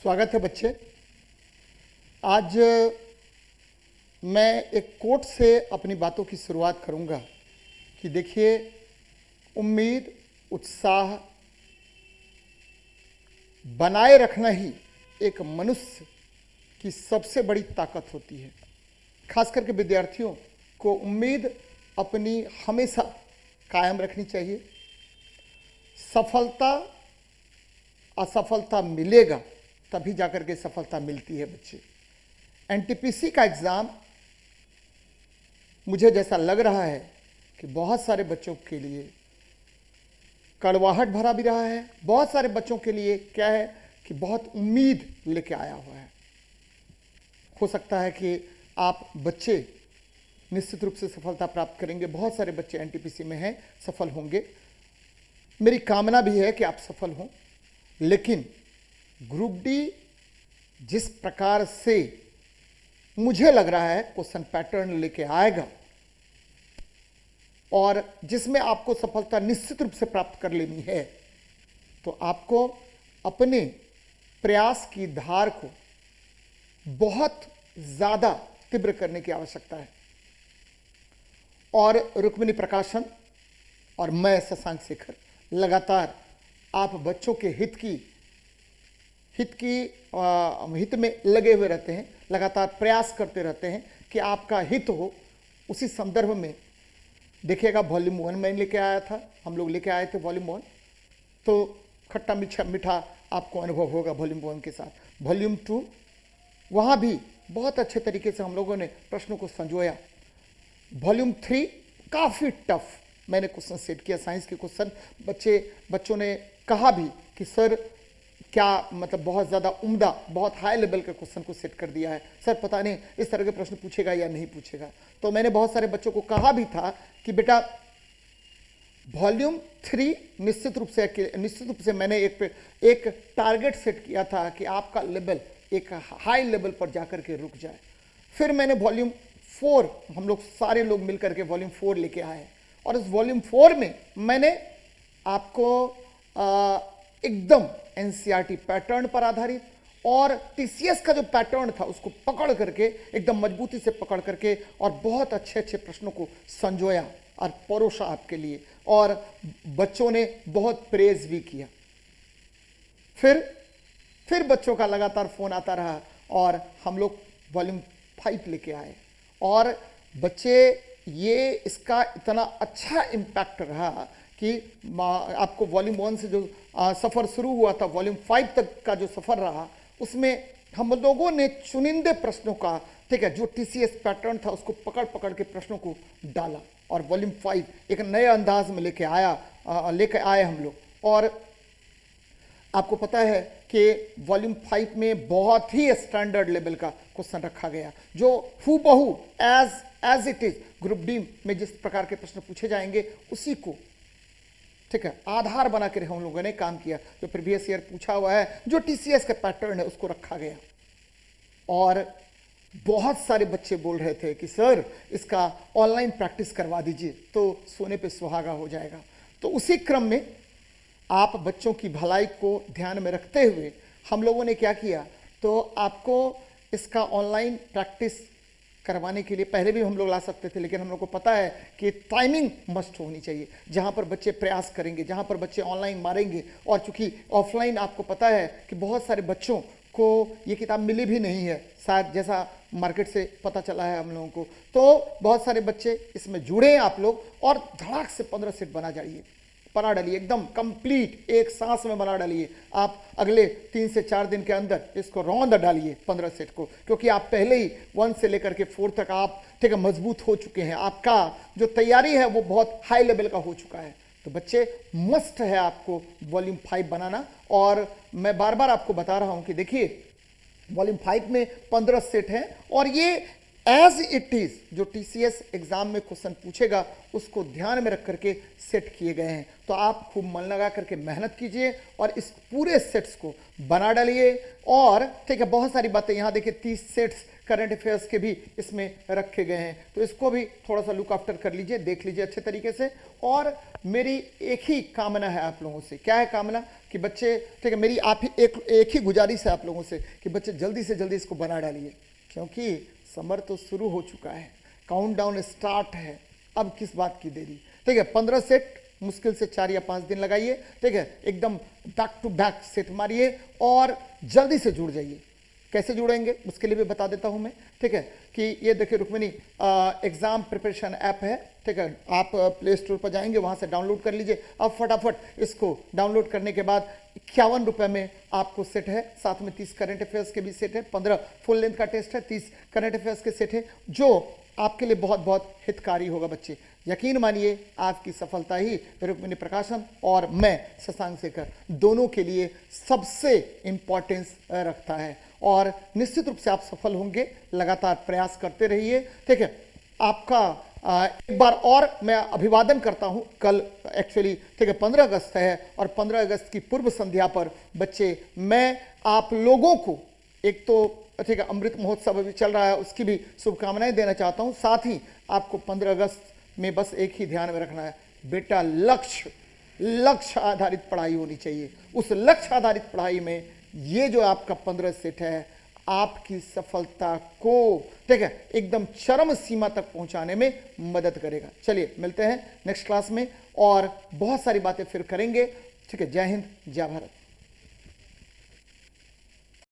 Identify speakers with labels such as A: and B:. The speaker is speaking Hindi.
A: स्वागत है बच्चे। आज मैं एक कोट से अपनी बातों की शुरुआत करूंगा कि देखिए, उम्मीद, उत्साह बनाए रखना ही एक मनुष्य की सबसे बड़ी ताकत होती है। खास करके विद्यार्थियों को उम्मीद अपनी हमेशा कायम रखनी चाहिए। सफलता असफलता मिलेगा तभी जाकर के सफलता मिलती है बच्चे। एनटीपीसी का एग्ज़ाम मुझे जैसा लग रहा है कि बहुत सारे बच्चों के लिए कड़वाहट भरा भी रहा है, बहुत सारे बच्चों के लिए क्या है कि बहुत उम्मीद लेके आया हुआ है। हो सकता है कि आप बच्चे निश्चित रूप से सफलता प्राप्त करेंगे। बहुत सारे बच्चे एनटीपीसी में हैं, सफल होंगे। मेरी कामना भी है कि आप सफल हों, लेकिन ग्रुप डी जिस प्रकार से मुझे लग रहा है क्वेश्चन पैटर्न लेके आएगा और जिसमें आपको सफलता निश्चित रूप से प्राप्त कर लेनी है, तो आपको अपने प्रयास की धार को बहुत ज़्यादा तीव्र करने की आवश्यकता है। और रुक्मिणी प्रकाशन और मैं शशांक शेखर लगातार आप बच्चों के हित में लगे हुए रहते हैं, लगातार प्रयास करते रहते हैं कि आपका हित हो। उसी संदर्भ में देखिएगा, वॉल्यूम 1 मैं लेके आया था, हम लोग लेके आए थे वॉल्यूम 1, तो खट्टा मीठा आपको अनुभव होगा वॉल्यूम 1 के साथ। वॉल्यूम 2 वहाँ भी बहुत अच्छे तरीके से हम लोगों ने प्रश्नों को संजोया। वॉल्यूम 3 काफ़ी टफ मैंने क्वेश्चन सेट किया, साइंस के क्वेश्चन। बच्चों ने कहा भी कि सर क्या मतलब बहुत ज़्यादा उम्दा, बहुत हाई लेवल के क्वेश्चन को सेट कर दिया है, सर पता नहीं इस तरह के प्रश्न पूछेगा या नहीं पूछेगा। तो मैंने बहुत सारे बच्चों को कहा भी था कि बेटा वॉल्यूम 3 निश्चित रूप से मैंने एक टारगेट सेट किया था कि आपका लेवल एक हाई लेवल पर जाकर के रुक जाए। फिर मैंने वॉल्यूम 4, हम लोग सारे लोग मिलकर के वॉल्यूम 4 लेके आए और इस वॉल्यूम 4 में मैंने आपको एकदम एनसीईआरटी पैटर्न पर आधारित और टीसीएस का जो पैटर्न था उसको पकड़ करके एकदम मजबूती से पकड़ करके और बहुत अच्छे प्रश्नों को संजोया और परोसा आपके लिए, और बच्चों ने बहुत प्रेज भी किया। फिर बच्चों का लगातार फोन आता रहा और हम लोग वॉल्यूम 5 लेके आए और बच्चे ये इसका इतना अच्छा इम्पैक्ट रहा कि आपको वॉल्यूम 1 से जो सफ़र शुरू हुआ था वॉल्यूम 5 तक का जो सफ़र रहा, उसमें हम लोगों ने चुनिंदे प्रश्नों का, ठीक है, जो टीसीएस पैटर्न था उसको पकड़ के प्रश्नों को डाला और वॉल्यूम 5 एक नए अंदाज में लेके आए हम लोग। और आपको पता है कि वॉल्यूम 5 में बहुत ही स्टैंडर्ड लेवल का क्वेश्चन रखा गया, जो हूबहू as it is group D में जिस प्रकार के प्रश्न पूछे जाएंगे उसी को, ठीक है, आधार बना के हम लोगों ने काम किया। जो प्रीवियस ईयर पूछा हुआ है, जो टीसीएस का पैटर्न है उसको रखा गया। और बहुत सारे बच्चे बोल रहे थे कि सर इसका ऑनलाइन प्रैक्टिस करवा दीजिए तो सोने पे सुहागा हो जाएगा। तो उसी क्रम में आप बच्चों की भलाई को ध्यान में रखते हुए हम लोगों ने क्या किया, तो आपको इसका ऑनलाइन प्रैक्टिस करवाने के लिए पहले भी हम लोग ला सकते थे, लेकिन हम लोग को पता है कि टाइमिंग मस्ट होनी चाहिए, जहां पर बच्चे प्रयास करेंगे, जहां पर बच्चे ऑनलाइन मारेंगे। और चूंकि ऑफलाइन आपको पता है कि बहुत सारे बच्चों को ये किताब मिली भी नहीं है, शायद जैसा मार्केट से पता चला है हम लोगों को, तो बहुत सारे बच्चे इसमें जुड़े हैं आप लोग और धड़ाक से 15 सेट बना डालिए, एकदम कंप्लीट एक सांस में बना डालिए। आप अगले 3 से 4 दिन के अंदर इसको रौंद डालिए 15 सेट को, क्योंकि आप पहले ही 1 से लेकर के 4 तक आप, ठीक है, मजबूत हो चुके हैं। आपका जो तैयारी है वो बहुत हाई लेवल का हो चुका है। तो बच्चे मस्ट है आपको वॉल्यूम 5 बनाना। और मैं बार बार आपको बता रहा हूं कि देखिए वॉल्यूम 5 में 15 सेट हैं और ये एज इट इज जो टीसीएस एग्जाम में क्वेश्चन पूछेगा उसको ध्यान में रख करके सेट किए गए हैं। तो आप खूब मन लगा करके मेहनत कीजिए और इस पूरे सेट्स को बना डालिए। और ठीक है, बहुत सारी बातें यहाँ देखिए, 30 सेट्स करंट अफेयर्स के भी इसमें रखे गए हैं, तो इसको भी थोड़ा सा लुक आफ्टर कर लीजिए, देख लीजिए अच्छे तरीके से। और मेरी एक ही कामना है आप लोगों से, क्या है कामना, कि बच्चे, ठीक है, मेरी आप ही एक ही गुजारिश है आप लोगों से कि बच्चे जल्दी से जल्दी इसको बना डालिए, क्योंकि समर तो शुरू हो चुका है, काउंटडाउन स्टार्ट है, अब किस बात की देरी। ठीक है, 15 सेट मुश्किल से 4 या 5 दिन लगाइए, ठीक है, एकदम बैक टू बैक सेट मारिए और जल्दी से जुड़ जाइए। कैसे जुड़ेंगे उसके लिए भी बता देता हूं मैं, ठीक है, कि ये देखिए रुक्मिनी एग्जाम प्रिपरेशन ऐप है, ठीक है, आप प्ले स्टोर पर जाएंगे, वहां से डाउनलोड कर लीजिए। अब फटाफट इसको डाउनलोड करने के बाद 51 रुपए में आपको सेट है, साथ में 30 करंट अफेयर्स के भी सेट है, 15 फुल लेंथ का टेस्ट है, 30 करंट अफेयर्स के सेट है, जो आपके लिए बहुत बहुत हितकारी होगा बच्चे। यकीन मानिए आपकी सफलता ही रुक्मिणी प्रकाशन और मैं शशांक शेखर दोनों के लिए सबसे इंपॉर्टेंस रखता है, और निश्चित रूप से आप सफल होंगे, लगातार प्रयास करते रहिए। ठीक है, आपका एक बार और मैं अभिवादन करता हूं। कल एक्चुअली, ठीक है, 15 अगस्त है, और 15 अगस्त की पूर्व संध्या पर बच्चे मैं आप लोगों को एक तो, ठीक है, अमृत महोत्सव अभी चल रहा है, उसकी भी शुभकामनाएं देना चाहता हूं। साथ ही आपको 15 अगस्त में बस एक ही ध्यान में रखना है, बेटा लक्ष्य आधारित पढ़ाई होनी चाहिए। उस लक्ष्य आधारित पढ़ाई में ये जो आपका 15 सेट है आपकी सफलता को, ठीक है, एकदम चरम सीमा तक पहुंचाने में मदद करेगा। चलिए मिलते हैं नेक्स्ट क्लास में और बहुत सारी बातें फिर करेंगे। ठीक है, जय हिंद, जय भारत।